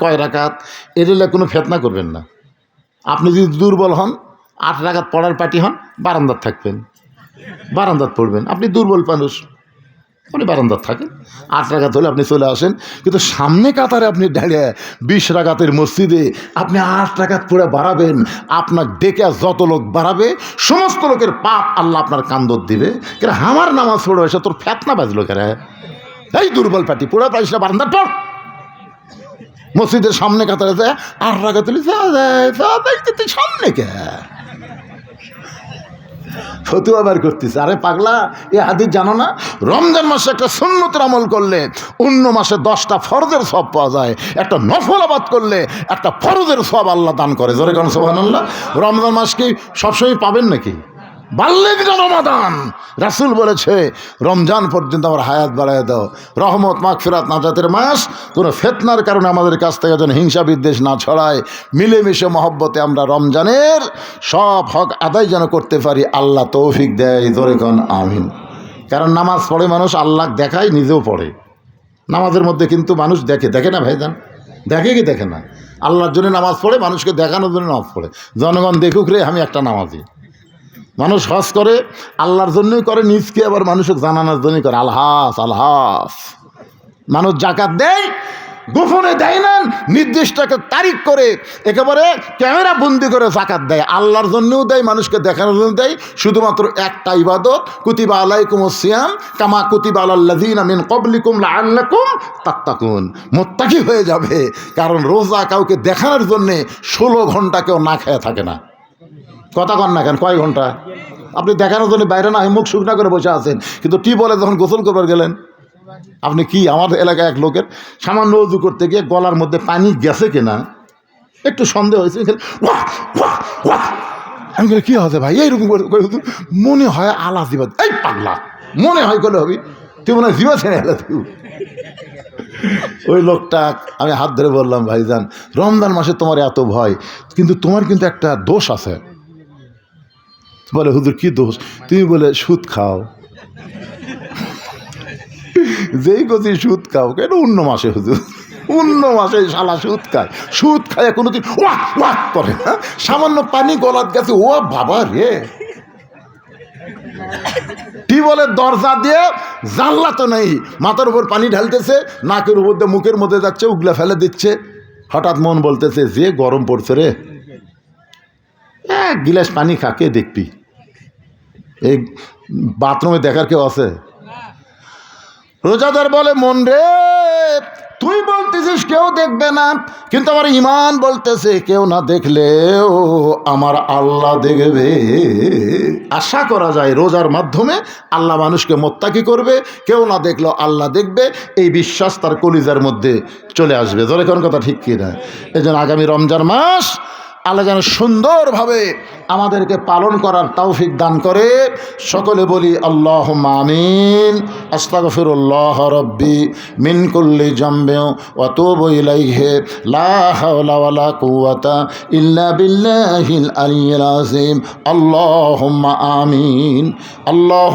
কয় রাকাত, এগুলো কোনো ফেতনা করবেন না। আপনি যদি দুর্বল হন, 8 রাকাত পড়ার পার্টি হন, বারান্দার থাকবেন, বারান্দার পড়বেন। আপনি দুর্বল মানুষ, আপনি বারান্দার থাকেন। 8 রাকাত হলে আপনি চলে আসেন। কিন্তু সামনে কাতারে আপনি দাঁড়িয়ে 20 রাকাতের মসজিদে আপনি 8 রাকাত পড়ে বাড়াবেন, আপনার ডেকে যত লোক বাড়াবে সমস্ত লোকের পাপ আল্লাহ আপনার কান্দর দিবে। কেন আমার নামাজ পড়ে এসে তোর ফেতনা বাজলো কেন? এই দুর্বল পার্টি পুরো পারিস না, বারান্দার পড়। মসজিদের সামনে কাতারে যায় 8 রাকাত তুলি সামনে কে ফতুয়া বার করতেছে। আরে পাগলা, এ হাদিস জানো না? রমজান মাসে একটা সুন্নতের আমল করলে অন্য মাসে 10টা ফরজের সওয়াব পাওয়া যায়। একটা নফল আবাদ করলে একটা ফরজের সওয়াব আল্লাহ দান করে। জোরে কোন সুবহানাল্লাহ। রমজান মাস কি সবসময় পাবেন নাকি? বাল্যিক রমাদান, রাসূল বলেছে রমজান পর্যন্ত আমার হায়াত বাড়ায় দাও। রহমত, মাগফিরাত, নাজাতের মাস। কোনো ফিতনার কারণে আমাদের কাছ থেকে যেন হিংসা বিদ্বেষ না ছড়ায়, মিলেমিশে মহব্বতে আমরা রমজানের সব হক আদায় যেন করতে পারি, আল্লাহ তৌফিক দেয়। জোরে কোন আমিন। কারণ নামাজ পড়ে মানুষ আল্লাহ দেখায়, নিজেও পড়ে। নামাজের মধ্যে কিন্তু মানুষ দেখে না ভাইজান, দেখে কি দেখে না? আল্লাহর জন্য নামাজ পড়ে, মানুষকে দেখানোর জন্য নামাজ পড়ে। জনগণ দেখুক রে আমি একটা নামাজি। মানুষ হজ করে আল্লাহর জন্যই করে, নিজকে আবার মানুষকে জানানোর জন্যই করে। আলহাস আলহাস। মানুষ জাকাত দেয়, গোপনে দেয় না, নির্দিষ্ট একটা তারিখ করে একেবারে ক্যামেরা বন্দি করে জাকাত দেয়। আল্লাহর জন্যও দেয়, মানুষকে দেখানোর জন্য দেয়। শুধুমাত্র একটা ইবাদত, কুতিবা আলাইকুমুস সিয়াম কামা কুতিবা আলাল্লাযীনা মিন ক্বাবলিকুম লাআল্লাকুম তাত্তাকুন। মুত্তাকি হয়ে যাবে। কারণ রোজা কাউকে দেখানোর জন্যে 16 ঘন্টা কেউ না খেয়ে থাকে না। কথা কন না কেন? কয় ঘন্টা? আপনি দেখানোর জন্য বাইরে না মুখ শুকনা করে বসে আছেন, কিন্তু বলে যখন গোসল করবার গেলেন আপনি কি? আমার এলাকায় এক লোকের সামান্য উজু করতে গিয়ে গলার মধ্যে পানি গেছে কিনা একটু সন্দেহ হয়েছে। আমি বলি কী হচ্ছে ভাই এইরকম করে? মনে হয় আলা জিবা। এই পাগলা, মনে হয় করলে হবি তুই, মনে হয় জিবা ছেড়ে এলে তুই। ওই লোকটা আমি হাত ধরে বললাম, ভাইজান রমজান মাসে তোমার এত ভয়, কিন্তু তোমার কিন্তু একটা দোষ আছে। বলে হুজুর কি দোষ? তুমি বলে সুদ খাও। যেই গতি সুদ খাও, কেন অন্য মাসে হুজুর, অন্য মাসে শালা সুদ খায়, সুদ খায় কোনোদিন ওয়াক ওয়াক করে না। সামান্য পানি গলাত গেছে, ও বাবা রে। টিউবওয়েলের দরজা দিয়ে জানলা তো নেই, মাথার উপর পানি ঢালতেছে, নাকের উপর দিয়ে মুখের মধ্যে যাচ্ছে, উগলা ফেলে দিচ্ছে। হঠাৎ মন বলতেছে যে গরম পড়ছে রে, এক গিলাস পানি খাকে দেখবি। এই বাথরুমে দেখার কেউ আছে? রোজাদার বলে মন রে, তুই বলতেছিস কেউ দেখবে না, কিন্তু আমার ইমান বলতেছে কেউ না দেখলেও আমার আল্লাহ দেখবে। আশা করা যায় রোজার মাধ্যমে আল্লাহ মানুষকে মোত্তাকি করবে, কেউ না দেখলেও আল্লাহ দেখবে, এই বিশ্বাস তার কলিজার মধ্যে চলে আসবে। জোরে কোন কথা ঠিক কি না? এই জন্য আগামী রমজান মাস আল্লাহ যেন সুন্দরভাবে আমাদেরকে পালন করার তৌফিক দান করে। সকলে বলি আল্লাহুম্মা আমিন। আস্তাগফিরুল্লাহ রাব্বি মিন কুল্লি জামবিন ওয়া আতুবু ইলাইহি লা হাওলা ওয়ালা কুওয়াতা ইল্লা বিল্লাহিল আলিয়্যিল আযীম। আল্লাহুম্মা আমিন। আল্লাহ